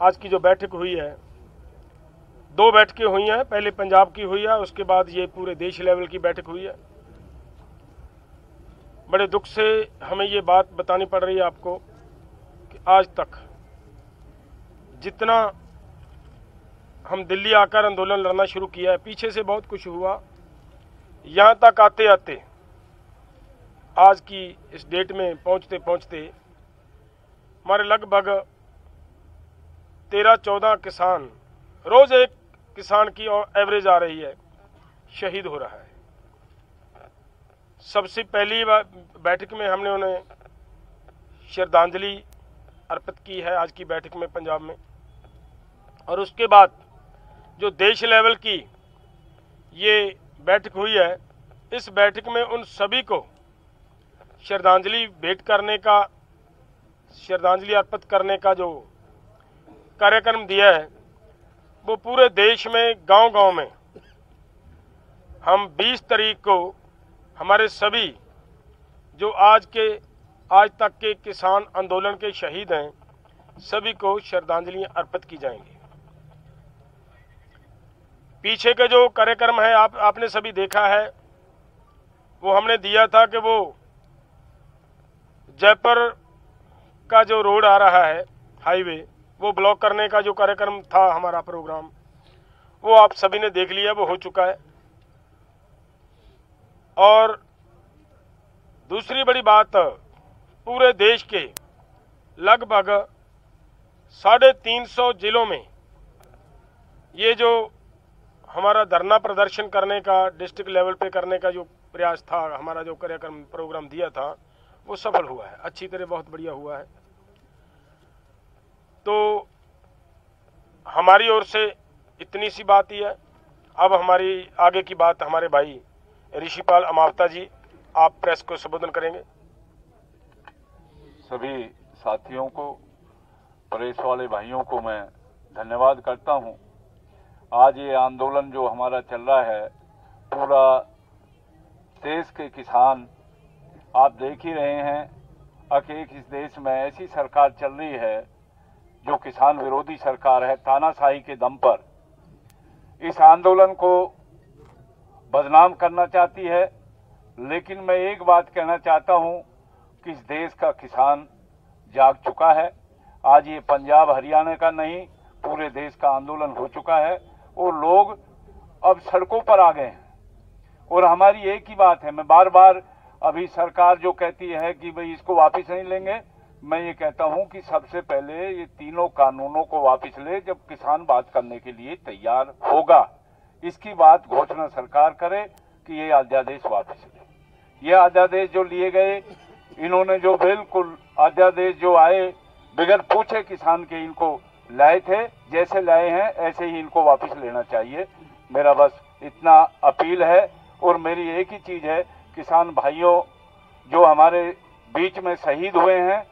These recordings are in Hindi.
आज की जो बैठक हुई है, दो बैठकें हुई हैं। पहले पंजाब की हुई है, उसके बाद ये पूरे देश लेवल की बैठक हुई है। बड़े दुख से हमें ये बात बतानी पड़ रही है आपको कि आज तक जितना हम दिल्ली आकर आंदोलन लड़ना शुरू किया है, पीछे से बहुत कुछ हुआ, यहाँ तक आते आते आज की इस डेट में पहुँचते पहुँचते हमारे लगभग 13-14 किसान, रोज एक किसान की एवरेज आ रही है, शहीद हो रहा है। सबसे पहली बैठक में हमने उन्हें श्रद्धांजलि अर्पित की है आज की बैठक में पंजाब में, और उसके बाद जो देश लेवल की ये बैठक हुई है, इस बैठक में उन सभी को श्रद्धांजलि भेंट करने का, श्रद्धांजलि अर्पित करने का जो कार्यक्रम दिया है, वो पूरे देश में गांव-गांव में हम 20 तारीख को हमारे सभी जो आज तक के किसान आंदोलन के शहीद हैं, सभी को श्रद्धांजलि अर्पित की जाएंगी। पीछे का जो कार्यक्रम है आपने सभी देखा है, वो हमने दिया था कि वो जयपुर का जो रोड आ रहा है, हाईवे, वो ब्लॉक करने का जो कार्यक्रम था हमारा प्रोग्राम, वो आप सभी ने देख लिया, वो हो चुका है। और दूसरी बड़ी बात, पूरे देश के लगभग 350 जिलों में ये जो हमारा धरना प्रदर्शन करने का, डिस्ट्रिक्ट लेवल पे करने का जो प्रयास था, हमारा जो कार्यक्रम प्रोग्राम दिया था, वो सफल हुआ है, अच्छी तरह, बहुत बढ़िया हुआ है। तो हमारी ओर से इतनी सी बात ही है। अब हमारी आगे की बात हमारे भाई ऋषिपाल अमावता जी, आप प्रेस को संबोधन करेंगे। सभी साथियों को, प्रेस वाले भाइयों को मैं धन्यवाद करता हूं। आज ये आंदोलन जो हमारा चल रहा है, पूरा देश के किसान, आप देख ही रहे हैं कि इस देश में ऐसी सरकार चल रही है जो किसान विरोधी सरकार है, तानाशाही के दम पर इस आंदोलन को बदनाम करना चाहती है। लेकिन मैं एक बात कहना चाहता हूं कि इस देश का किसान जाग चुका है। आज ये पंजाब हरियाणा का नहीं, पूरे देश का आंदोलन हो चुका है और लोग अब सड़कों पर आ गए हैं। और हमारी एक ही बात है, मैं बार बार, अभी सरकार जो कहती है कि भाई इसको वापस नहीं लेंगे, मैं ये कहता हूं कि सबसे पहले ये तीनों कानूनों को वापस ले, जब किसान बात करने के लिए तैयार होगा। इसकी बात घोषणा सरकार करे कि ये अध्यादेश वापस ले। ये अध्यादेश जो लिए गए, इन्होंने जो बिल्कुल अध्यादेश जो आए बगैर पूछे किसान के इनको लाए थे, जैसे लाए हैं ऐसे ही इनको वापस लेना चाहिए। मेरा बस इतना अपील है। और मेरी एक ही चीज है, किसान भाइयों जो हमारे बीच में शहीद हुए हैं,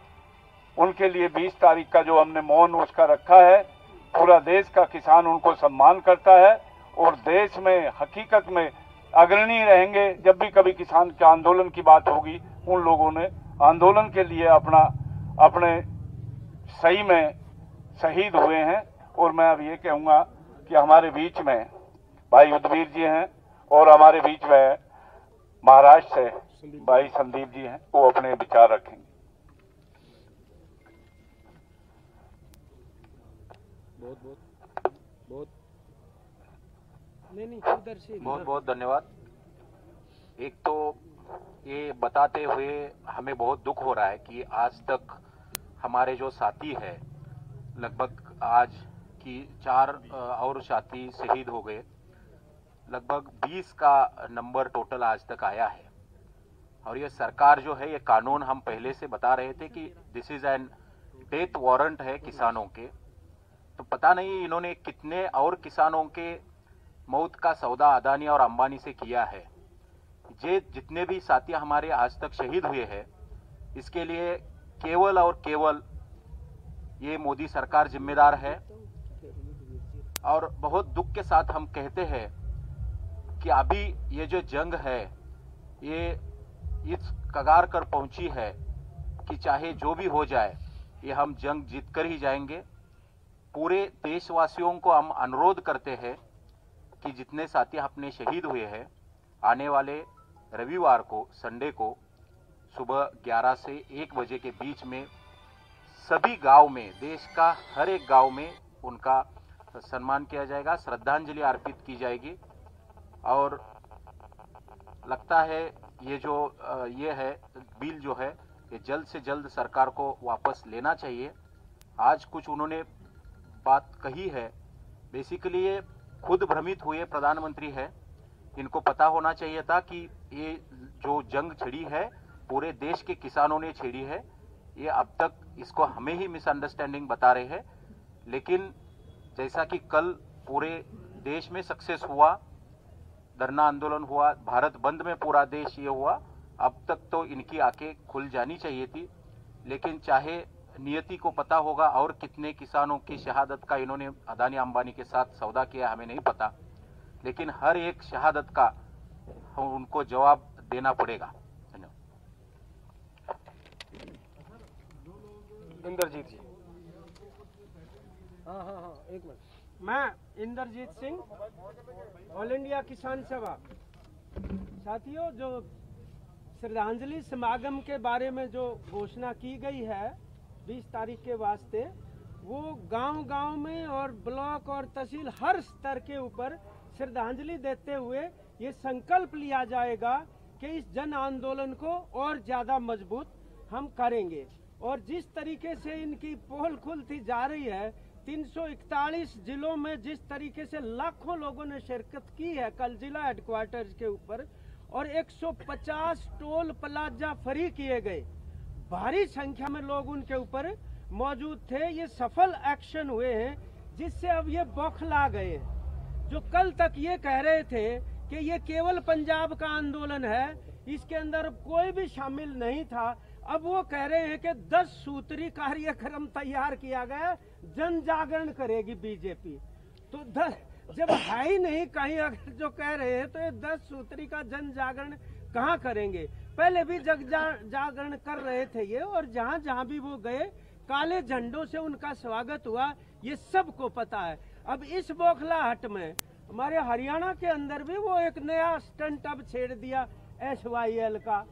उनके लिए 20 तारीख का जो हमने मौन उसका रखा है, पूरा देश का किसान उनको सम्मान करता है और देश में हकीकत में अग्रणी रहेंगे। जब भी कभी किसान के आंदोलन की बात होगी, उन लोगों ने आंदोलन के लिए अपने सही में शहीद हुए हैं। और मैं अब ये कहूँगा कि हमारे बीच में भाई उद्वीर जी हैं और हमारे बीच में महाराष्ट्र से भाई संदीप जी हैं, वो अपने विचार रखेंगे। बहुत बहुत धन्यवाद। एक तो ये बताते हुए हमें बहुत दुख हो रहा है कि आज तक हमारे जो साथी है, लगभग आज की 4 और साथी शहीद हो गए, लगभग 20 का नंबर टोटल आज तक आया है। और ये सरकार जो है, ये कानून हम पहले से बता रहे थे कि this is an death warrant है किसानों के। तो पता नहीं इन्होंने कितने और किसानों के मौत का सौदा अदानी और अंबानी से किया है। ये जितने भी साथी हमारे आज तक शहीद हुए हैं, इसके लिए केवल और केवल ये मोदी सरकार जिम्मेदार है। और बहुत दुख के साथ हम कहते हैं कि अभी ये जो जंग है, ये इस कगार कर पहुंची है कि चाहे जो भी हो जाए, ये हम जंग जीत कर ही जाएंगे। पूरे देशवासियों को हम अनुरोध करते हैं कि जितने साथी अपने शहीद हुए हैं, आने वाले रविवार को, संडे को सुबह 11 से 1 बजे के बीच में सभी गांव में, देश का हर एक गांव में उनका सम्मान किया जाएगा, श्रद्धांजलि अर्पित की जाएगी। और लगता है ये जो ये है बिल जो है ये जल्द से जल्द सरकार को वापस लेना चाहिए। आज कुछ उन्होंने बात कही है, बेसिकली ये खुद भ्रमित हुए प्रधानमंत्री है। इनको पता होना चाहिए था कि ये जो जंग छिड़ी है पूरे देश के किसानों ने छेड़ी है। ये अब तक इसको हमें ही मिसअंडरस्टैंडिंग बता रहे हैं, लेकिन जैसा कि कल पूरे देश में सक्सेस हुआ, धरना आंदोलन हुआ, भारत बंद में पूरा देश ये हुआ, अब तक तो इनकी आंखें खुल जानी चाहिए थी। लेकिन चाहे नियति को पता होगा और कितने किसानों की शहादत का इन्होंने अदानी अंबानी के साथ सौदा किया हमें नहीं पता, लेकिन हर एक शहादत का उनको जवाब देना पड़ेगा। इंद्रजीत जी। हाँ, एक मिनट। मैं इंद्रजीत सिंह, ऑल इंडिया किसान सभा। साथियों, जो श्रद्धांजलि समागम के बारे में जो घोषणा की गई है 20 तारीख के वास्ते, वो गांव-गांव में और ब्लॉक और तहसील हर स्तर के ऊपर श्रद्धांजलि देते हुए ये संकल्प लिया जाएगा कि इस जन आंदोलन को और ज्यादा मजबूत हम करेंगे। और जिस तरीके से इनकी पोल खुलती जा रही है, 341 जिलों में जिस तरीके से लाखों लोगों ने शिरकत की है कल जिला हेडक्वार्टर्स के ऊपर, और 150 टोल प्लाजा फ्री किए गए, भारी संख्या में लोग उनके ऊपर मौजूद थे। ये सफल एक्शन हुए हैं जिससे अब ये बौखला गए। जो कल तक ये कह रहे थे कि ये केवल पंजाब का आंदोलन है, इसके अंदर कोई भी शामिल नहीं था, अब वो कह रहे हैं कि 10 सूत्री कार्यक्रम तैयार किया गया, जन जागरण करेगी बीजेपी। तो 10 जब है ही नहीं कहीं, अगर जो कह रहे हैं तो ये 10 सूत्री का जन जागरण कहाँ करेंगे? पहले भी जागरण कर रहे थे ये, और जहाँ जहाँ भी वो गए काले झंडों से उनका स्वागत हुआ, ये सबको पता है। अब इस बौखलाहट में हमारे हरियाणा के अंदर भी वो एक नया स्टंट अब छेड़ दिया SYL का।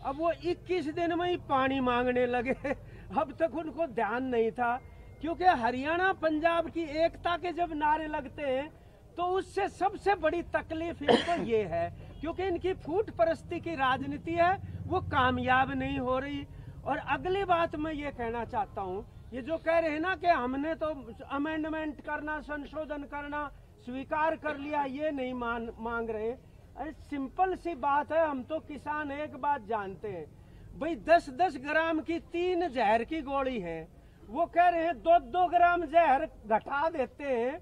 अब वो 21 दिन में ही पानी मांगने लगे। अब तक उनको ध्यान नहीं था, क्योंकि हरियाणा पंजाब की एकता के जब नारे लगते हैं तो उससे सबसे बड़ी तकलीफ इनको ये है, क्योंकि इनकी फूट परस्ती की राजनीति है, वो कामयाब नहीं हो रही। और अगली बात मैं ये कहना चाहता हूँ, ये जो कह रहे हैं ना कि हमने तो अमेंडमेंट करना, संशोधन करना स्वीकार कर लिया, ये नहीं मांग रहे। अरे सिंपल सी बात है, हम तो किसान एक बात जानते हैं भाई, 10-10 ग्राम की 3 जहर की गोली है, वो कह रहे हैं 2-2 ग्राम जहर घटा देते हैं,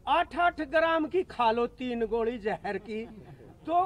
8-8 ग्राम की खा लो 3 गोली जहर की। तो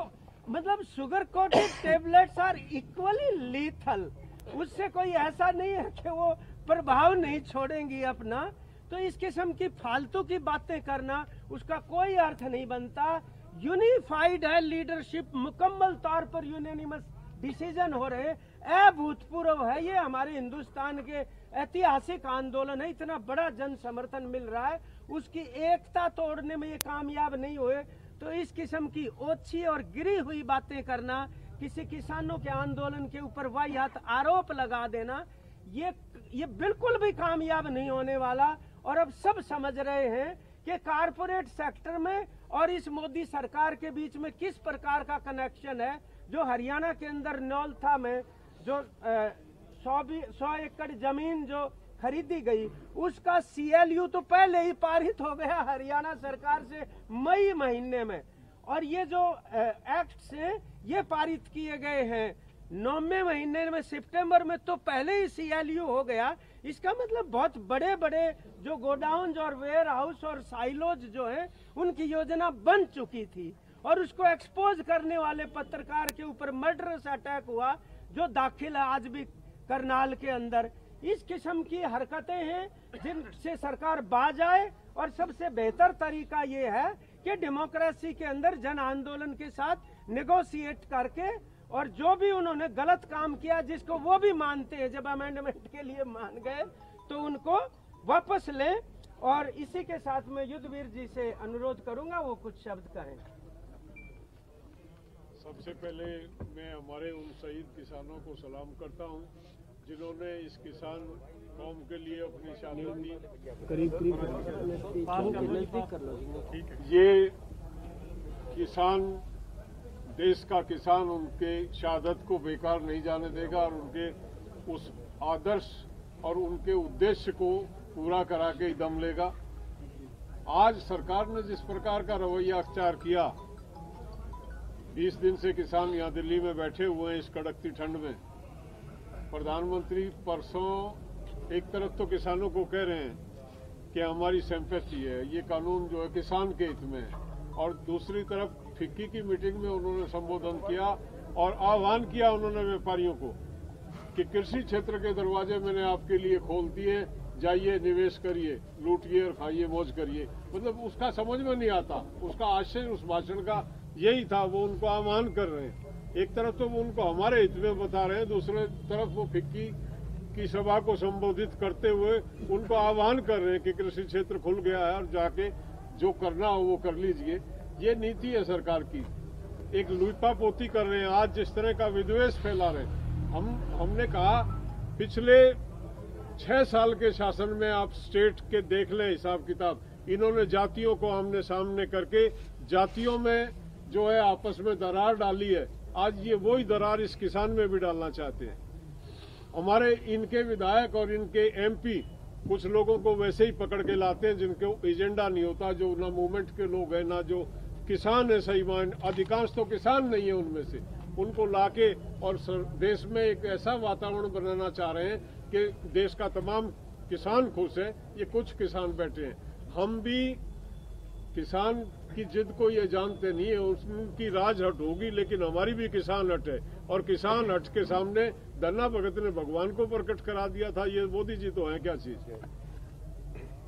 मतलब sugar coated tablets are equally lethal, उससे कोई ऐसा नहीं है कि वो प्रभाव नहीं छोड़ेंगी अपना। तो इस किस्म की फालतू की बातें करना उसका कोई अर्थ नहीं बनता। यूनिफाइड है लीडरशिप, मुकम्मल तौर पर यूनानिमस डिसीजन हो रहे, अभूतपूर्व है। ये हमारे हिंदुस्तान के ऐतिहासिक आंदोलन है, इतना बड़ा जन समर्थन मिल रहा है, उसकी एकता तोड़ने में ये कामयाब नहीं हुए। तो इस किस्म की ओछी और गिरी हुई बातें करना, किसी किसानों के आंदोलन के ऊपर वाहियात आरोप लगा देना, ये बिल्कुल भी कामयाब नहीं होने वाला। और अब सब समझ रहे हैं कि कारपोरेट सेक्टर में और इस मोदी सरकार के बीच में किस प्रकार का कनेक्शन है। जो हरियाणा के अंदर नौलथा में जो 100 एकड़ जमीन जो खरीदी गई, उसका CLU तो पहले ही पारित हो गया हरियाणा सरकार से मई महीने में, और ये जो एक्ट हैं ये पारित किए गए हैं 9वें महीने में, सितंबर में तो पहले ही CLU हो गया। इसका मतलब बहुत बड़े बड़े जो गोडाउन और वेयर हाउस और साइलोज जो है उनकी योजना बन चुकी थी, और उसको एक्सपोज करने वाले पत्रकार के ऊपर मर्डरस अटैक हुआ जो दाखिल है आज भी करनाल के अंदर। इस किस्म की हरकतें हैं जिनसे सरकार बाज आए, और सबसे बेहतर तरीका ये है कि डेमोक्रेसी के अंदर जन आंदोलन के साथ नेगोशिएट करके, और जो भी उन्होंने गलत काम किया जिसको वो भी मानते हैं, जब अमेंडमेंट के लिए मान गए तो उनको वापस लें। और इसी के साथ मैं युद्धवीर जी से अनुरोध करूंगा वो कुछ शब्द कहें। सबसे पहले मैं हमारे उन शहीद किसानों को सलाम करता हूं जिन्होंने इस किसान कौम के लिए अपनी शहादत दी। ये किसान, देश का किसान उनके शहादत को बेकार नहीं जाने देगा और उनके उस आदर्श और उनके उद्देश्य को पूरा करा के ही दम लेगा। आज सरकार ने जिस प्रकार का रवैया अख्तियार किया, 20 दिन से किसान यहाँ दिल्ली में बैठे हुए हैं इस कड़कती ठंड में। प्रधानमंत्री परसों एक तरफ तो किसानों को कह रहे हैं कि हमारी सिंपैथी है, ये कानून जो है किसान के हित में है, और दूसरी तरफ फिक्की की मीटिंग में उन्होंने संबोधन किया और आह्वान किया उन्होंने व्यापारियों को कि कृषि क्षेत्र के दरवाजे मैंने आपके लिए खोल दिए, जाइए निवेश करिए, लूटिए और खाइए, मौज करिए। मतलब उसका समझ में नहीं आता, उसका आशय उस भाषण का यही था। वो उनको आह्वान कर रहे हैं, एक तरफ तो वो उनको हमारे हित में बता रहे हैं, दूसरे तरफ वो फिक्की की सभा को संबोधित करते हुए उनको आह्वान कर रहे हैं कि कृषि क्षेत्र खुल गया है और जाके जो करना हो वो कर लीजिए। ये नीति है सरकार की, एक लुइपापोती कर रहे हैं। आज जिस तरह का विद्वेष फैला रहे हैं, हमने कहा पिछले 6 साल के शासन में आप स्टेट के देख लें हिसाब किताब, इन्होंने जातियों को आमने सामने करके जातियों में जो है आपस में दरार डाली है। आज ये वही दरार इस किसान में भी डालना चाहते हैं। हमारे इनके विधायक और इनके एमपी कुछ लोगों को वैसे ही पकड़ के लाते हैं जिनको एजेंडा नहीं होता, जो ना मूवमेंट के लोग हैं ना जो किसान है सही मान, अधिकांश तो किसान नहीं है उनमें से, उनको लाके और देश में एक ऐसा वातावरण बनाना चाह रहे हैं कि देश का तमाम किसान खुश है। ये कुछ किसान बैठे हैं, हम भी किसान की जिद को ये जानते नहीं है, उनकी राज हट होगी, लेकिन हमारी भी किसान हट है। और किसान हट के सामने धन्ना भगत ने भगवान को प्रकट करा दिया था। ये मोदी जी तो है क्या चीज है?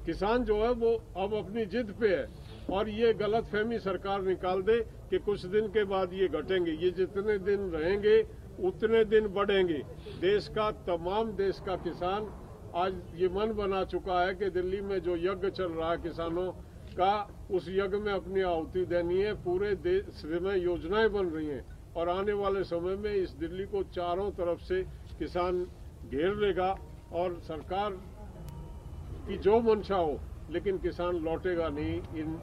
किसान जो है वो अब अपनी जिद पे है और ये गलतफहमी सरकार निकाल दे कि कुछ दिन के बाद ये घटेंगे। ये जितने दिन रहेंगे उतने दिन बढ़ेंगे। देश का किसान आज ये मन बना चुका है कि दिल्ली में जो यज्ञ चल रहा है किसानों का, उस यज्ञ में अपनी आहुति देनी है। पूरे देश में योजनाएं बन रही हैं और आने वाले समय में इस दिल्ली को चारों तरफ से किसान घेर लेगा और सरकार की जो मंशा हो, लेकिन किसान लौटेगा नहीं इन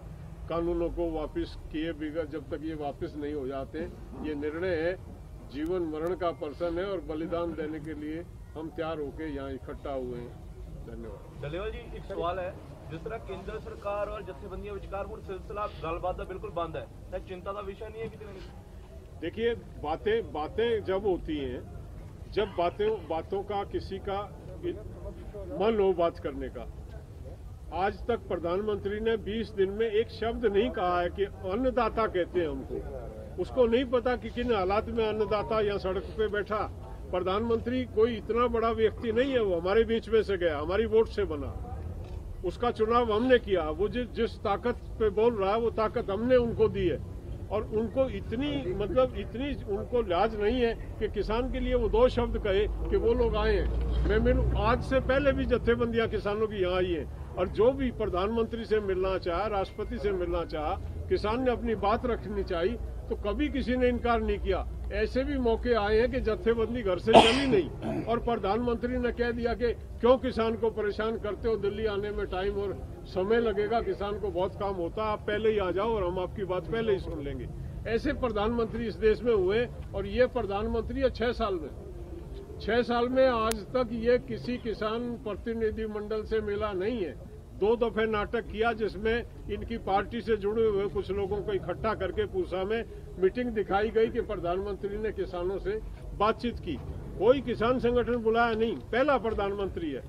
कानूनों को वापस किए बिगड़ जब तक ये वापस नहीं हो जाते। ये निर्णय है, जीवन मरण का प्रश्न है और बलिदान देने के लिए हम तैयार होकर यहाँ इकट्ठा हुए हैं। धन्यवाद। डलेवाल जी, एक सवाल है, जिस तरह केंद्र सरकार और जत्थेबंदियों विचार मुड़ सिलसिला गलबात बिल्कुल बंद है, चिंता का विषय नहीं है कितने? देखिए, बातें जब होती हैं, जब बातों का किसी का मन हो बात करने का। आज तक प्रधानमंत्री ने 20 दिन में एक शब्द नहीं कहा है कि अन्नदाता कहते हैं हमको। उसको नहीं पता कि किन हालात में अन्नदाता यहाँ सड़क पे बैठा। प्रधानमंत्री कोई इतना बड़ा व्यक्ति नहीं है, वो हमारे बीच में से गया, हमारी वोट से बना, उसका चुनाव हमने किया। वो जिस ताकत पे बोल रहा है वो ताकत हमने उनको दी है और उनको इतनी उनको लिहाज नहीं है कि किसान के लिए वो 2 शब्द कहे कि वो लोग आए हैं। मैं मिलूं, आज से पहले भी जत्थेबंदियां किसानों की यहाँ आई है और जो भी प्रधानमंत्री से मिलना चाहा, राष्ट्रपति से मिलना चाहा, किसान ने अपनी बात रखनी चाहिए तो कभी किसी ने इनकार नहीं किया। ऐसे भी मौके आए हैं कि जत्थेबंदी घर से चली नहीं और प्रधानमंत्री ने कह दिया कि क्यों किसान को परेशान करते हो, दिल्ली आने में टाइम और समय लगेगा, किसान को बहुत काम होता, आप पहले ही आ जाओ और हम आपकी बात पहले ही सुन लेंगे। ऐसे प्रधानमंत्री इस देश में हुए और ये प्रधानमंत्री है 6 साल में। 6 साल में आज तक ये किसी किसान प्रतिनिधि मंडल से मिला नहीं है। 2 दफे नाटक किया जिसमें इनकी पार्टी से जुड़े हुए कुछ लोगों को इकट्ठा करके पूसा में मीटिंग दिखाई गई कि प्रधानमंत्री ने किसानों से बातचीत की। कोई किसान संगठन बुलाया नहीं, पहला प्रधानमंत्री है।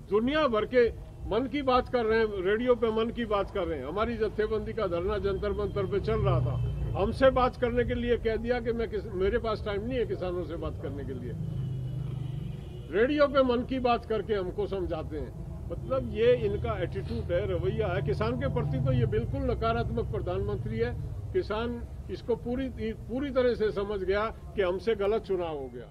दुनिया भर के मन की बात कर रहे हैं, रेडियो पे मन की बात कर रहे हैं। हमारी जत्थेबंदी का धरना जंतर मंतर पे चल रहा था, हमसे बात करने के लिए कह दिया कि मेरे पास टाइम नहीं है किसानों से बात करने के लिए। रेडियो पे मन की बात करके हमको समझाते हैं। मतलब ये इनका एटीट्यूड है, रवैया है। किसान के प्रति तो ये बिल्कुल नकारात्मक प्रधानमंत्री है। किसान इसको पूरी तरह से समझ गया कि हमसे गलत चुनाव हो गया।